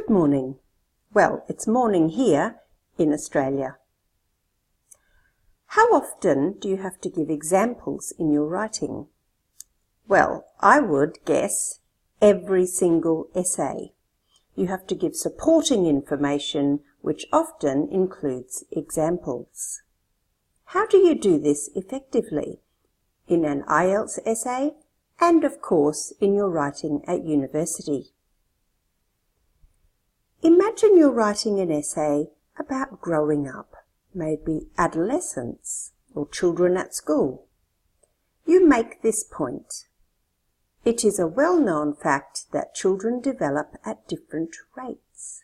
Good morning. Well, it's morning here in Australia. How often do you have to give examples in your writing? Well, I would guess every single essay. You have to give supporting information which often includes examples. How do you do this effectively? In an IELTS essay and of course in your writing at university. Imagine you're writing an essay about growing up, maybe adolescents or children at school. You make this point. It is a well-known fact that children develop at different rates.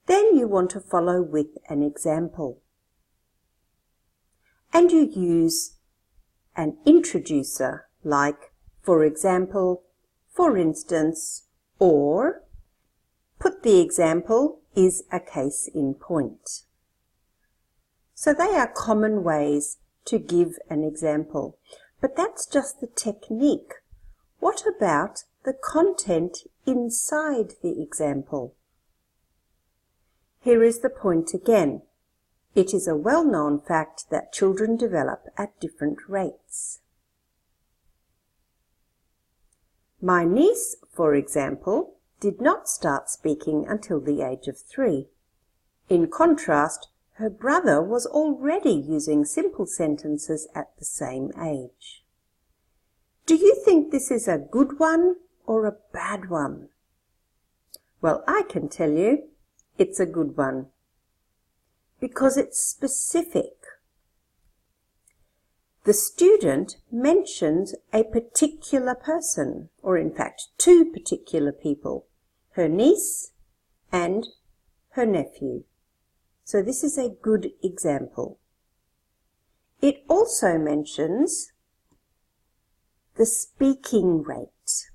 Then you want to follow with an example. And you use an introducer like, for example, for instance, or put the example is a case in point. So they are common ways to give an example, but that's just the technique. What about the content inside the example? Here is the point again. It is a well-known fact that children develop at different rates. My niece, for example, did not start speaking until the age of 3. In contrast, her brother was already using simple sentences at the same age. Do you think this is a good one or a bad one? Well, I can tell you it's a good one because it's specific. The student mentions a particular person, or in fact 2 particular people, her niece and her nephew. So this is a good example. It also mentions the speaking rate.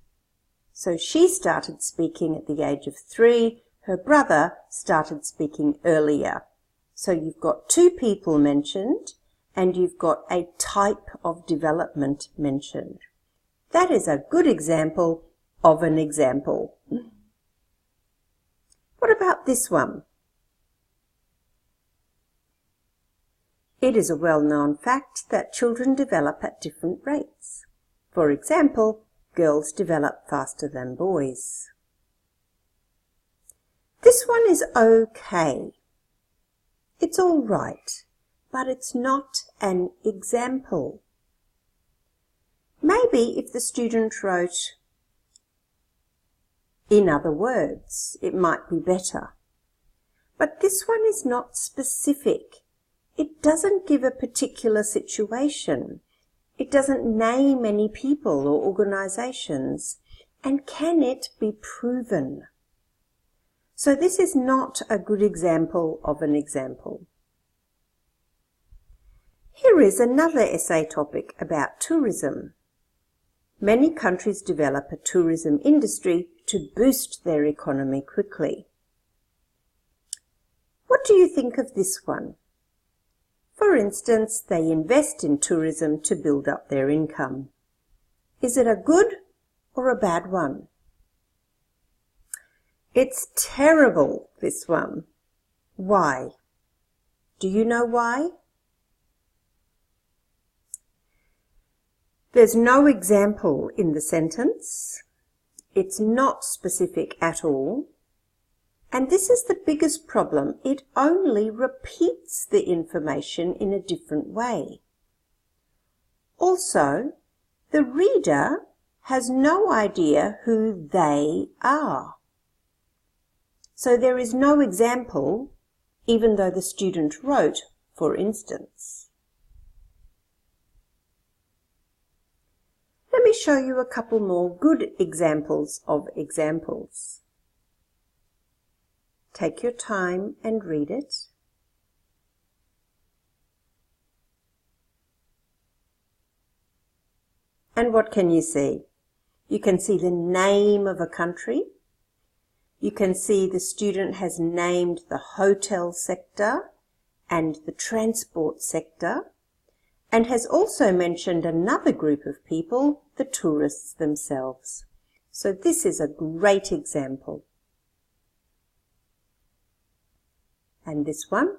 So she started speaking at the age of 3, her brother started speaking earlier. So you've got 2 people mentioned and you've got a type of development mentioned. That is a good example of an example. What about this one? It is a well-known fact that children develop at different rates. For example, girls develop faster than boys. This one is okay. It's all right, but it's not an example. Maybe if the student wrote, in other words, it might be better. But this one is not specific. It doesn't give a particular situation. It doesn't name any people or organizations. And can it be proven? So this is not a good example of an example. Here is another essay topic about tourism. Many countries develop a tourism industry to boost their economy quickly. What do you think of this one? For instance, they invest in tourism to build up their income. Is it a good or a bad one? It's terrible, this one. Why? Do you know why? There's no example in the sentence. It's not specific at all. And this is the biggest problem. It only repeats the information in a different way. Also, the reader has no idea who they are. So there is no example, even though the student wrote, for instance. Let me show you a couple more good examples of examples. Take your time and read it. And what can you see? You can see the name of a country. You can see the student has named the hotel sector and the transport sector, and has also mentioned another group of people, the tourists themselves. So this is a great example. and this one.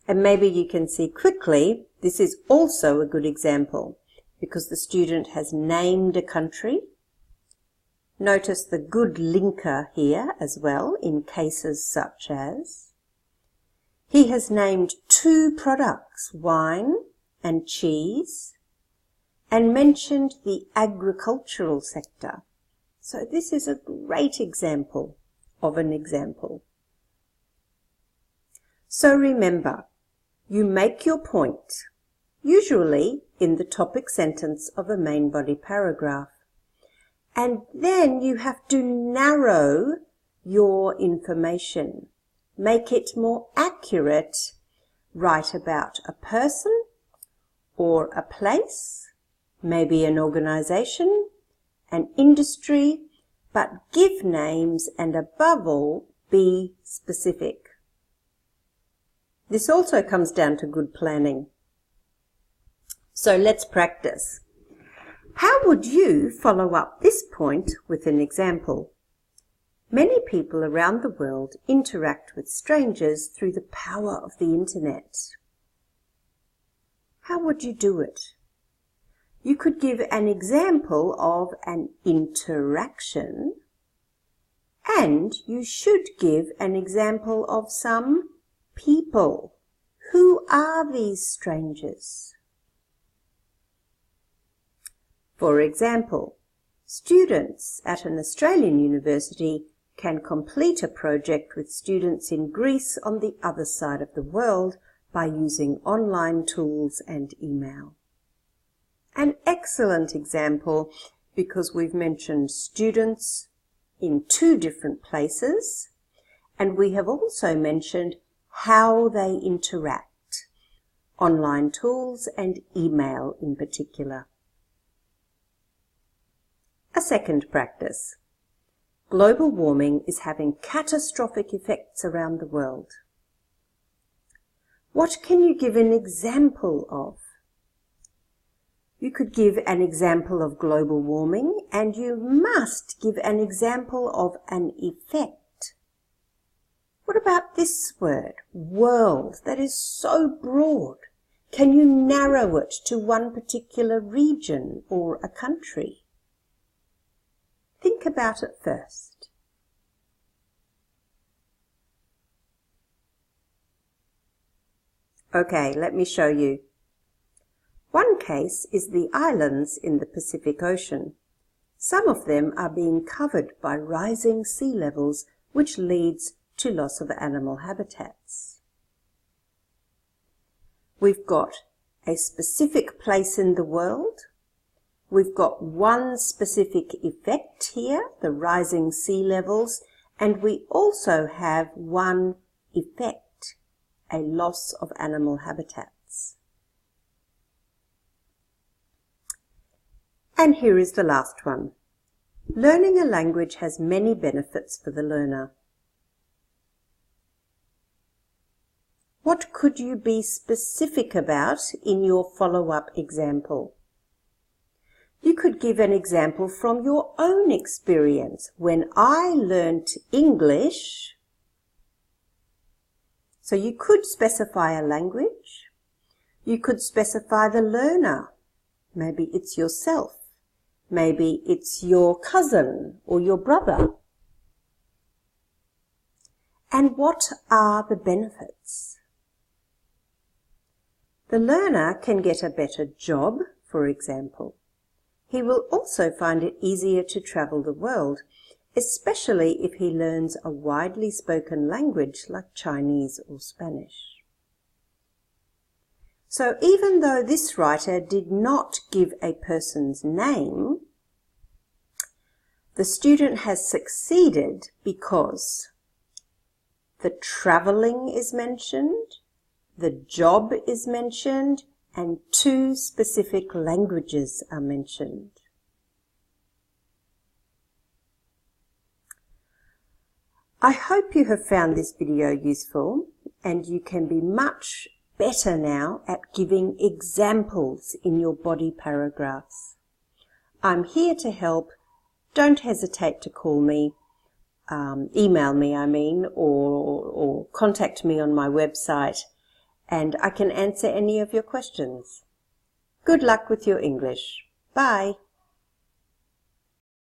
And maybe you can see quickly, this is also a good example because the student has named a country. Notice the good linker here as well in cases such as. He has named 2 products, wine and cheese, and mentioned the agricultural sector. So this is a great example of an example. So remember, you make your point, usually in the topic sentence of a main body paragraph, and then you have to narrow your information, make it more accurate, write about a person or a place, maybe an organization, an industry, but give names and above all, be specific. This also comes down to good planning. So let's practice. How would you follow up this point with an example? Many people around the world interact with strangers through the power of the internet. How would you do it? You could give an example of an interaction, and you should give an example of some people. Who are these strangers? For example, students at an Australian university can complete a project with students in Greece on the other side of the world by using online tools and email. An excellent example because we've mentioned students in 2 different places, and we have also mentioned how they interact, online tools and email in particular. A second practice. Global warming is having catastrophic effects around the world. What can you give an example of? You could give an example of global warming, and you must give an example of an effect. What about this word, world? That is so broad. Can you narrow it to one particular region or a country? Think about it first. Okay, let me show you. One case is the islands in the Pacific Ocean. Some of them are being covered by rising sea levels, which leads to loss of animal habitats. We've got a specific place in the world. We've got one specific effect here, the rising sea levels, and we also have one effect, a loss of animal habitats. And here is the last one. Learning a language has many benefits for the learner. What could you be specific about in your follow-up example? You could give an example from your own experience. When I learnt English, so you could specify a language. You could specify the learner. Maybe it's yourself. Maybe it's your cousin or your brother. And what are the benefits? The learner can get a better job, for example. He will also find it easier to travel the world, especially if he learns a widely spoken language like Chinese or Spanish. So even though this writer did not give a person's name, the student has succeeded because the travelling is mentioned, the job is mentioned, and 2 specific languages are mentioned. I hope you have found this video useful and you can be much better now at giving examples in your body paragraphs. I'm here to help. don't hesitate to call me, email me, or contact me on my website, and I can answer any of your questions. Good luck with your English. Bye.